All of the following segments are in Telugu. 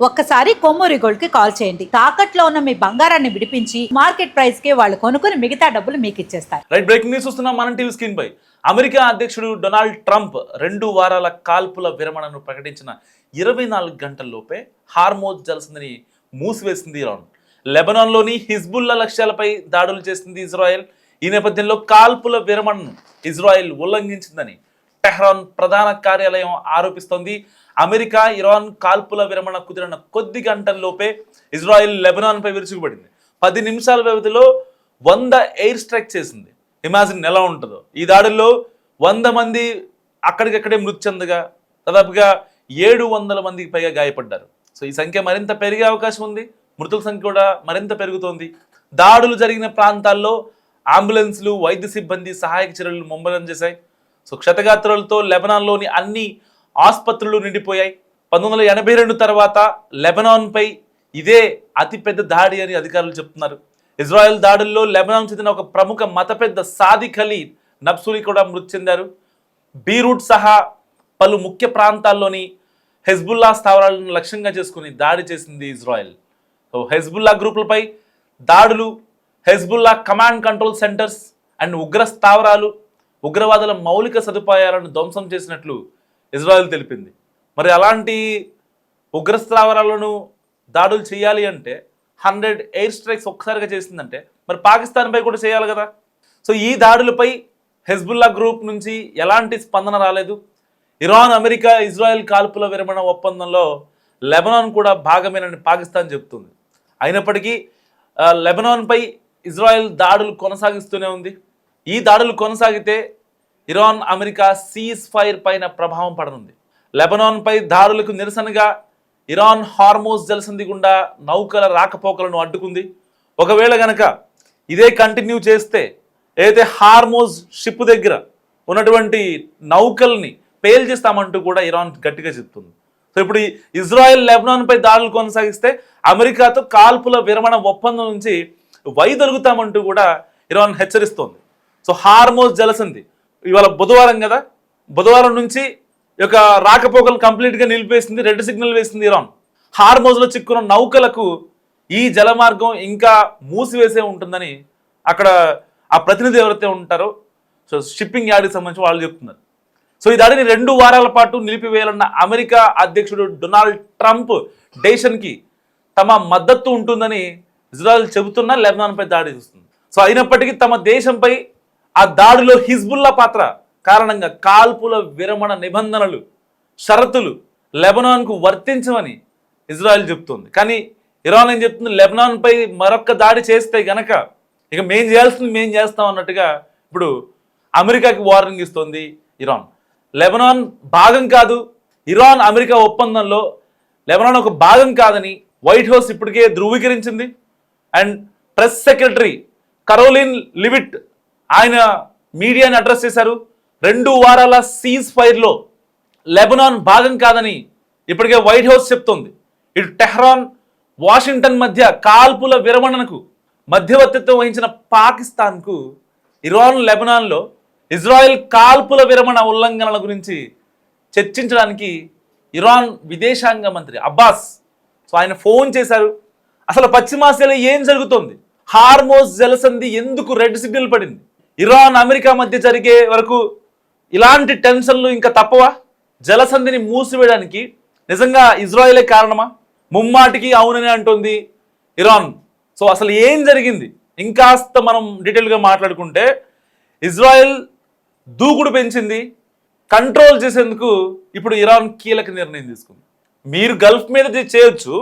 ఒక్కసారి కొమ్మూరి గోల్డ్ కి కాల్ చేయండి. తాకట్లో ఉన్న మీ బంగారాన్ని విడిపించి మార్కెట్ ప్రైస్ కి వాళ్ళు కొనుక్కుని మిగతా డబ్బులు మీకు ఇచ్చేస్తారు. రైట్, బ్రేకింగ్ న్యూస్ చూస్తున్నాం మనం టీవీ స్క్రీన్ పై. అమెరికా అధ్యక్షుడు డొనాల్డ్ ట్రంప్ 2 వారాల కాల్పుల విరమణను ప్రకటించిన 24 గంటల్లోపే హార్మోజ్ జలసంధిని మూసివేసింది ఇరాన్. లెబనాన్లోని హిజ్బుల్లా లక్ష్యాలపై దాడులు చేసింది ఇజ్రాయెల్. ఈ నేపథ్యంలో కాల్పుల విరమణను ఇజ్రాయెల్ ఉల్లంఘించిందని టెహ్రాన్ ప్రధాన కార్యాలయం ఆరోపిస్తోంది. అమెరికా ఇరాన్ కాల్పుల విరమణ కుదిరిన కొద్ది గంటల్లోపే ఇజ్రాయెల్ లెబనాన్పై విరుచుకుపడింది. 10 నిమిషాల వ్యవధిలో 100 ఎయిర్ స్ట్రైక్ చేసింది. ఇమాజిన్ ఎలా ఉంటుందో. ఈ దాడుల్లో 100 మంది అక్కడికక్కడే మృతి చెందగా దాదాపుగా 700 మందికి పైగా గాయపడ్డారు. సో ఈ సంఖ్య మరింత పెరిగే అవకాశం ఉంది. మృతుల సంఖ్య కూడా మరింత పెరుగుతోంది. దాడులు జరిగిన ప్రాంతాల్లో అంబులెన్స్లు, వైద్య సిబ్బంది సహాయక చర్యలు ముమ్మరం చేశాయి. సో క్షతగాత్రులతో లెబనాన్లోని అన్ని ఆసుపత్రులు నిండిపోయాయి. 1982 తర్వాత లెబనాన్పై ఇదే అతిపెద్ద దాడి అని అధికారులు చెప్తున్నారు. ఇజ్రాయెల్ దాడుల్లో లెబనాన్ చెందిన ఒక ప్రముఖ మత పెద్ద సాదిక్ అలీ నబ్సూరి కూడా మృతి చెందారు. బీరూట్ సహా పలు ముఖ్య ప్రాంతాల్లోని హెజ్బుల్లా స్థావరాలను లక్ష్యంగా చేసుకుని దాడి చేసింది ఇజ్రాయెల్. సో హెజ్బుల్లా గ్రూపులపై దాడులు, Hezbollah command control centres and ఉగ్ర స్థావరాలు, ఉగ్రవాదుల మౌలిక సదుపాయాలను ధ్వంసం చేసినట్లు ఇజ్రాయెల్ తెలిపింది. మరి అలాంటి ఉగ్ర స్థావరాలను దాడులు చేయాలి అంటే 100 ఎయిర్ స్ట్రైక్స్ ఒక్కసారిగా చేసిందంటే మరి పాకిస్తాన్పై కూడా చేయాలి కదా. సో ఈ దాడులపై హెజ్బుల్లా గ్రూప్ నుంచి ఎలాంటి స్పందన రాలేదు. ఇరాన్, అమెరికా, ఇజ్రాయెల్ కాల్పుల విరమణ ఒప్పందంలో లెబనాన్ కూడా భాగమేనని పాకిస్తాన్ చెబుతుంది. అయినప్పటికీ లెబనాన్పై ఇజ్రాయెల్ దాడులు కొనసాగిస్తూనే ఉంది. ఈ దాడులు కొనసాగితే ఇరాన్, అమెరికా సీజ్ ఫైర్ పైన ప్రభావం పడనుంది. లెబనాన్పై దాడులకు నిరసనగా ఇరాన్ హార్మోజ్ జలసంధి గుండా నౌకల రాకపోకలను అడ్డుకుంది. ఒకవేళ గనక ఇదే కంటిన్యూ చేస్తే ఏదైతే హార్మోజ్ షిప్ దగ్గర ఉన్నటువంటి నౌకల్ని పేల్ చేస్తామంటూ కూడా ఇరాన్ గట్టిగా చెప్తుంది. సో ఇప్పుడు ఇజ్రాయెల్ లెబనాన్పై దాడులు కొనసాగిస్తే అమెరికాతో కాల్పుల విరమణ ఒప్పందం నుంచి వైదొలుగుతామంటూ కూడా ఇరాన్ హెచ్చరిస్తోంది. సో హార్మోజ్ జలసంధి ఇవాళ బుధవారం కదా, బుధవారం నుంచి ఈ యొక్క రాకపోకలు కంప్లీట్గా నిలిపేసింది, రెడ్ సిగ్నల్ వేసింది ఇరాన్. హార్మోజ్లో చిక్కున్న నౌకలకు ఈ జలమార్గం ఇంకా మూసివేసే ఉంటుందని అక్కడ ఆ ప్రతినిధి ఎవరైతే ఉంటారో సో షిప్పింగ్ యార్డ్కి సంబంధించి వాళ్ళు చెప్తున్నారు. సో ఈ దాడిని 2 వారాల పాటు నిలిపివేయాలన్న అమెరికా అధ్యక్షుడు డొనాల్డ్ ట్రంప్ డెసిషన్కి తమ మద్దతు ఉంటుందని ఇజ్రాయెల్ చెబుతున్నా లెబనాన్పై దాడి చేస్తుంది. సో అయినప్పటికీ తమ దేశంపై ఆ దాడిలో హిజ్బుల్లా పాత్ర కారణంగా కాల్పుల విరమణ నిబంధనలు, షరతులు లెబనాన్కు వర్తించవని ఇజ్రాయెల్ చెప్తుంది. కానీ ఇరాన్ ఏం చెప్తుంది, లెబనాన్పై మరొక దాడి చేస్తే గనక ఇక మేం చేయాల్సింది మేం చేస్తాం అన్నట్టుగా ఇప్పుడు అమెరికాకి వార్నింగ్ ఇస్తోంది ఇరాన్. లెబనాన్ భాగం కాదు, ఇరాన్ అమెరికా ఒప్పందంలో లెబనాన్ ఒక భాగం కాదని వైట్ హౌస్ ఇప్పటికే ధృవీకరించింది. And press secretary Karoline Leavitt ఆయన మీడియాని అడ్రస్ చేశారు. 2 వారాల సీజ్ ఫైర్లో లెబనాన్ భాగం కాదని ఇప్పటికే వైట్ హౌస్ చెప్తోంది. ఇటు టెహ్రాన్, వాషింగ్టన్ మధ్య కాల్పుల విరమణకు మధ్యవర్తిత్వం వహించిన పాకిస్తాన్కు ఇరాన్ లెబనాన్లో ఇజ్రాయెల్ కాల్పుల విరమణ ఉల్లంఘనల గురించి చర్చించడానికి ఇరాన్ విదేశాంగ మంత్రి అబ్బాస్ సో ఆయన ఫోన్ చేశారు. అసలు పశ్చిమాసియాలో ఏం జరుగుతోంది, హార్మోజ్ జలసంధి ఎందుకు రెడ్ సిగ్నల్ పడింది, ఇరాన్ అమెరికా మధ్య జరిగే వరకు ఇలాంటి టెన్షన్లు ఇంకా తప్పవా, జలసంధిని మూసివేయడానికి నిజంగా ఇజ్రాయెలే కారణమా? ముమ్మాటికి అవునని అంటోంది ఇరాన్. సో అసలు ఏం జరిగింది ఇంకాస్త మనం డీటెయిల్గా మాట్లాడుకుంటే ఇజ్రాయెల్ దూకుడు పెంచింది, కంట్రోల్ చేసేందుకు ఇప్పుడు ఇరాన్ కీలక నిర్ణయం తీసుకుంది. మీరు గల్ఫ్ మీద చేయొచ్చు,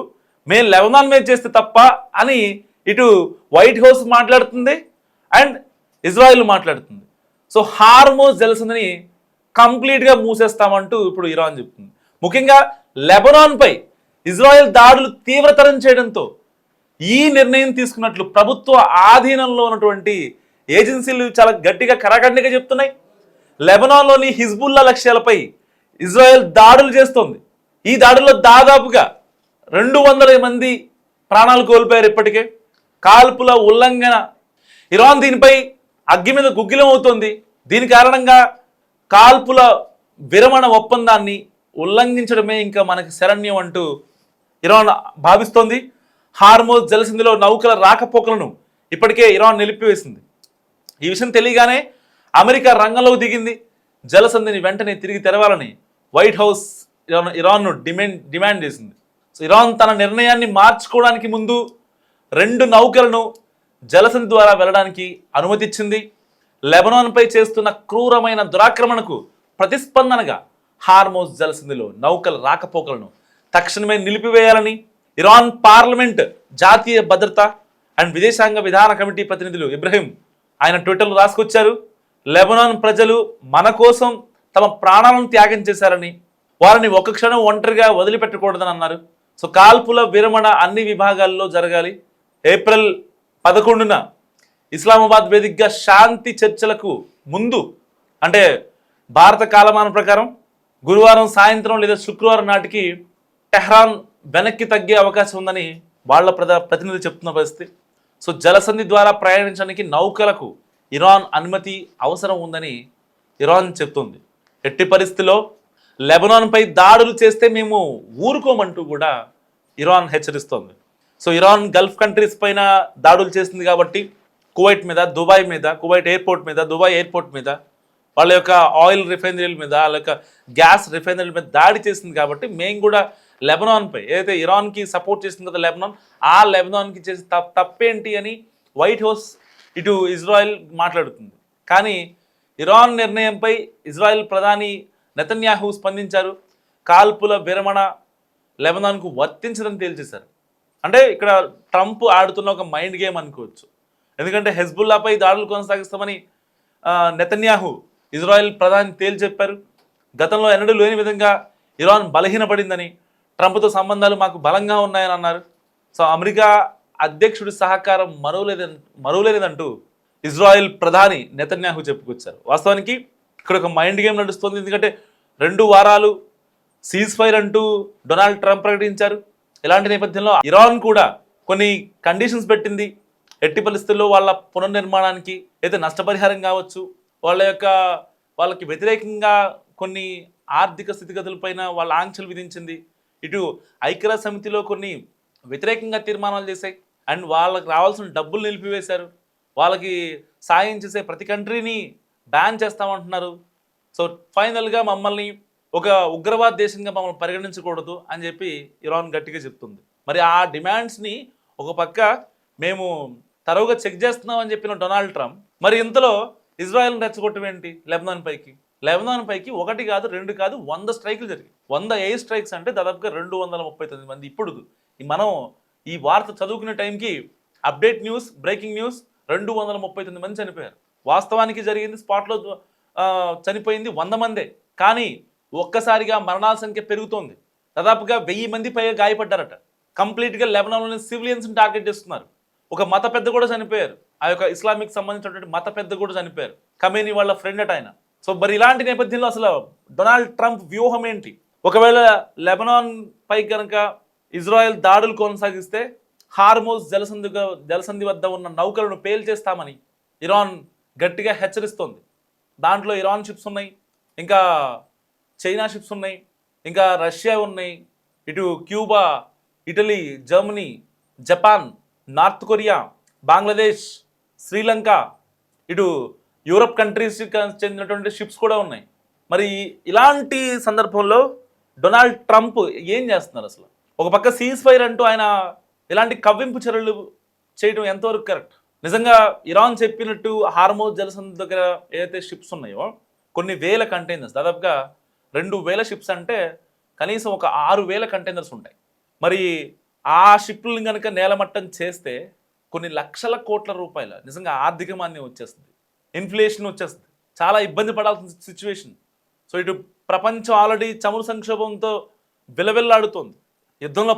మేము లెబనాన్ మీద చేస్తే తప్ప అని ఇటు వైట్ హౌస్ మాట్లాడుతుంది అండ్ ఇజ్రాయెల్ మాట్లాడుతుంది. సో హార్మోజ్ జలసంధిని కంప్లీట్గా మూసేస్తామంటూ ఇప్పుడు ఇరాన్ చెప్తుంది. ముఖ్యంగా లెబనాన్పై ఇజ్రాయెల్ దాడులు తీవ్రతరం చేయడంతో ఈ నిర్ణయం తీసుకున్నట్లు ప్రభుత్వ ఆధీనంలో ఉన్నటువంటి ఏజెన్సీలు చాలా గట్టిగా కరాఖండిగా చెప్తున్నాయి. లెబనాన్లోని హిజ్బుల్లా లక్ష్యాలపై ఇజ్రాయెల్ దాడులు చేస్తోంది. ఈ దాడుల్లో దాదాపుగా 200 మంది ప్రాణాలు కోల్పోయారు. ఇప్పటికే కాల్పుల ఉల్లంఘన, ఇరాన్ దీనిపై అగ్గి మీద గుగ్గిలం అవుతోంది. దీని కారణంగా కాల్పుల విరమణ ఒప్పందాన్ని ఉల్లంఘించడమే ఇంకా మనకి శరణ్యం అంటూ ఇరాన్ భావిస్తోంది. హార్మోజ్ జలసంధిలో నౌకల రాకపోకలను ఇప్పటికే ఇరాన్ నిలిపివేసింది. ఈ విషయం తెలియగానే అమెరికా రంగంలోకి దిగింది. జలసంధిని వెంటనే తిరిగి తెరవాలని వైట్ హౌస్ ఇరాన్ను డిమాండ్ చేసింది. సో ఇరాన్ తన నిర్ణయాన్ని మార్చుకోవడానికి ముందు 2 నౌకలను జలసంధి ద్వారా వెళ్ళడానికి అనుమతిచ్చింది. లెబనాన్పై చేస్తున్న క్రూరమైన దురాక్రమణకు ప్రతిస్పందనగా హార్మోజ్ జలసంధిలో నౌకల రాకపోకలను తక్షణమే నిలిపివేయాలని ఇరాన్ పార్లమెంట్, జాతీయ భద్రత అండ్ విదేశాంగ విధాన కమిటీ ప్రతినిధులు ఇబ్రహీం ఆయన ట్విట్టర్లో రాసుకొచ్చారు. లెబనాన్ ప్రజలు మన కోసం తమ ప్రాణాలను త్యాగం చేశారని, వారిని ఒక్క క్షణం ఒంటరిగా వదిలిపెట్టకూడదని అన్నారు. సో కాల్పుల విరమణ అన్ని విభాగాల్లో జరగాలి. ఏప్రిల్ 11న ఇస్లామాబాద్ వేదికగా శాంతి చర్చలకు ముందు, అంటే భారత కాలమానం ప్రకారం గురువారం సాయంత్రం లేదా శుక్రవారం నాటికి టెహ్రాన్ వెనక్కి తగ్గే అవకాశం ఉందని వాళ్ళ ప్రతినిధి చెప్తున్న పరిస్థితి. సో జలసంధి ద్వారా ప్రయాణించడానికి నౌకలకు ఇరాన్ అనుమతి అవసరం ఉందని ఇరాన్ చెప్తుంది. ఎట్టి పరిస్థితిలో లెబనాన్పై దాడులు చేస్తే మేము ఊరుకోమంటూ కూడా ఇరాన్ హెచ్చరిస్తోంది. సో ఇరాన్ గల్ఫ్ కంట్రీస్ పైన దాడులు చేసింది కాబట్టి కువైట్ మీద, దుబాయ్ మీద, కువైట్ ఎయిర్పోర్ట్ మీద, దుబాయ్ ఎయిర్పోర్ట్ మీద, వాళ్ళ యొక్క ఆయిల్ రిఫైనరీల మీద, వాళ్ళ యొక్క గ్యాస్ రిఫైనరీల మీద దాడి చేసింది కాబట్టి మేము కూడా లెబనాన్పై, ఏదైతే ఇరాన్కి సపోర్ట్ చేసింది కదా లెబనాన్, ఆ లెబనాన్కి చేసి తప్పేంటి అని వైట్ హౌస్ ఇటు ఇజ్రాయెల్ మాట్లాడుతుంది. కానీ ఇరాన్ నిర్ణయంపై ఇజ్రాయెల్ ప్రధాని నెతన్యాహు స్పందించారు. కాల్పుల విరమణ లెబనాన్కు వర్తించదని తేల్చేశారు. అంటే ఇక్కడ ట్రంప్ ఆడుతున్న ఒక మైండ్ గేమ్ అనుకోవచ్చు. ఎందుకంటే హెజ్బుల్లాపై దాడులు కొనసాగిస్తామని నెతన్యాహు ఇజ్రాయెల్ ప్రధాని తేల్చెప్పారు. గతంలో ఎన్నడూ లేని విధంగా ఇరాన్ బలహీనపడిందని, ట్రంప్తో సంబంధాలు మాకు బలంగా ఉన్నాయని అన్నారు. సో అమెరికా అధ్యక్షుడి సహకారం మరువలేదంటూ ఇజ్రాయెల్ ప్రధాని నెతన్యాహు చెప్పుకొచ్చారు. వాస్తవానికి ఇక్కడ ఒక మైండ్ గేమ్ నడుస్తుంది. ఎందుకంటే 2 వారాలు సీజ్ ఫైర్ అంటూ డొనాల్డ్ ట్రంప్ ప్రకటించారు. ఇలాంటి నేపథ్యంలో ఇరాన్ కూడా కొన్ని కండిషన్స్ పెట్టింది. ఎట్టి పరిస్థితుల్లో వాళ్ళ పునర్నిర్మాణానికి అయితే నష్టపరిహారం కావచ్చు, వాళ్ళకి వ్యతిరేకంగా కొన్ని ఆర్థిక స్థితిగతులపైన వాళ్ళ ఆంక్షలు విధించింది. ఇటు ఐక్యరాజ్య సమితిలో కొన్ని వ్యతిరేకంగా తీర్మానాలు చేశాయి. అండ్ వాళ్ళకి రావాల్సిన డబ్బులు నిలిపివేశారు. వాళ్ళకి సాయం చేసే ప్రతి కంట్రీని బ్యాన్ చేస్తామంటున్నారు. సో ఫైనల్గా మమ్మల్ని ఒక ఉగ్రవాద దేశంగా మమ్మల్ని పరిగణించకూడదు అని చెప్పి ఇరాన్ గట్టిగా చెప్తుంది. మరి ఆ డిమాండ్స్ని ఒక పక్క మేము తరువుగా చెక్ చేస్తున్నామని చెప్పిన డొనాల్డ్ ట్రంప్, మరి ఇంతలో ఇజ్రాయెల్ని రెచ్చగొట్టం ఏంటి లెబనాన్ పైకి 1 కాదు 2 కాదు 100 స్ట్రైకులు జరిగాయి. 100 ఎయిర్ స్ట్రైక్స్ అంటే దాదాపుగా 239 మంది. ఇప్పుడు మనం ఈ వార్త చదువుకునే టైంకి అప్డేట్ న్యూస్, బ్రేకింగ్ న్యూస్ 239 మంది చనిపోయారు. వాస్తవానికి జరిగింది స్పాట్లో చనిపోయింది 100 మందే. కానీ ఒక్కసారిగా మరణాల సంఖ్య పెరుగుతోంది. దాదాపుగా 1000 మంది పైగా గాయపడ్డారట. కంప్లీట్గా లెబనాన్లోని సివిలియన్స్ని టార్గెట్ చేస్తున్నారు. ఒక మత పెద్ద కూడా చనిపోయారు. ఆ యొక్క ఇస్లామిక్ సంబంధించినటువంటి మత పెద్ద కూడా చనిపోయారు. ఖమేనీ వాళ్ళ ఫ్రెండ్ అట ఆయన. సో మరి ఇలాంటి నేపథ్యంలో అసలు డొనాల్డ్ ట్రంప్ వ్యూహం ఏంటి? ఒకవేళ లెబనాన్ పై కనుక ఇజ్రాయెల్ దాడులు కొనసాగిస్తే హార్మోజ్ జలసంధి వద్ద ఉన్న నౌకలను పేల్చేస్తామని ఇరాన్ గట్టిగా హెచ్చరిస్తోంది. దాంట్లో ఇరాన్ షిప్స్ ఉన్నాయి, ఇంకా చైనా షిప్స్ ఉన్నాయి, ఇంకా రష్యా ఉన్నాయి, ఇటు Cuba, Italy, Germany, Japan, north Korea, Bangladesh, Sri Lanka, ఇటు యూరప్ కంట్రీస్కి చెందినటువంటి షిప్స్ కూడా ఉన్నాయి. మరి ఇలాంటి సందర్భంలో డొనాల్డ్ ట్రంప్ ఏం చేస్తున్నారు? అసలు ఒక పక్క సీజ్ ఫైర్ అంటూ ఆయన ఇలాంటి కవ్వింపు చర్యలు చేయడం ఎంతవరకు కరెక్ట్? నిజంగా ఇరాన్ చెప్పినట్టు హార్మోజ్ జలసంధి దగ్గర ఏదైతే షిప్స్ ఉన్నాయో కొన్ని వేల కంటైనర్స్, దాదాపుగా 2000 షిప్స్ అంటే కనీసం ఒక 6000 కంటైనర్స్ ఉంటాయి. మరి ఆ షిప్లను కనుక నేలమట్టం చేస్తే కొన్ని లక్షల కోట్ల రూపాయల నిజంగా ఆర్థిక మాంద్యం వచ్చేస్తుంది, ఇన్ఫ్లేషన్ వచ్చేస్తుంది, చాలా ఇబ్బంది పడాల్సిన సిచ్యువేషన్. సో ఇటు ప్రపంచం ఆల్రెడీ చమురు సంక్షోభంతో విలవిల్లాడుతోంది. యుద్ధంలో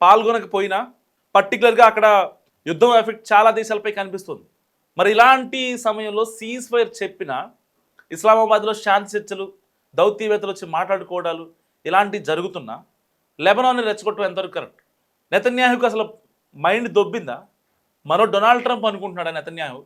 పాల్గొనకపోయినా పర్టికులర్గా అక్కడ యుద్ధం ఎఫెక్ట్ చాలా దేశాలపై కనిపిస్తుంది. మరి ఇలాంటి సమయంలో సీజ్ ఫైర్ చెప్పిన ఇస్లామాబాద్లో శాంతి చర్చలు, దౌత్యవేత్తలు వచ్చి మాట్లాడుకోవడాలు ఇలాంటివి జరుగుతున్నా లెబనాన్ని రెచ్చగొట్టడం ఎంతవరకు కరెక్ట్? నెతన్యాహుకు అసలు మైండ్ దొబ్బిందా? మరో డొనాల్డ్ ట్రంప్ అనుకుంటున్నాడా నెతన్యాహు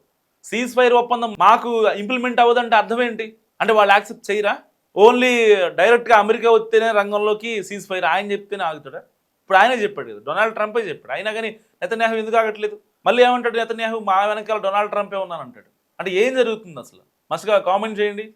సీజ్ ఫైర్ ఒప్పందం మాకు ఇంప్లిమెంట్ అవ్వదంటే అర్థం ఏంటి? అంటే వాళ్ళు యాక్సెప్ట్ చేయరా? ఓన్లీ డైరెక్ట్గా అమెరికా వస్తేనే రంగంలోకి సీజ్ ఫైర్ ఆయన చెప్తేనే ఆగుతాడా? ఇప్పుడు ఆయనే చెప్పాడు కదా, డొనాల్డ్ ట్రంపే చెప్పాడు. అయినా కానీ నెతన్యాహు ఎందుకు ఆగట్లేదు? మళ్ళీ ఏమంటాడు నెతన్యాహు, మా వెనకాల డొనాల్డ్ ట్రంపే ఉన్నానంటాడు. అంటే ఏం జరుగుతుంది అసలు? మస్తుగా కామెంట్ చేయండి.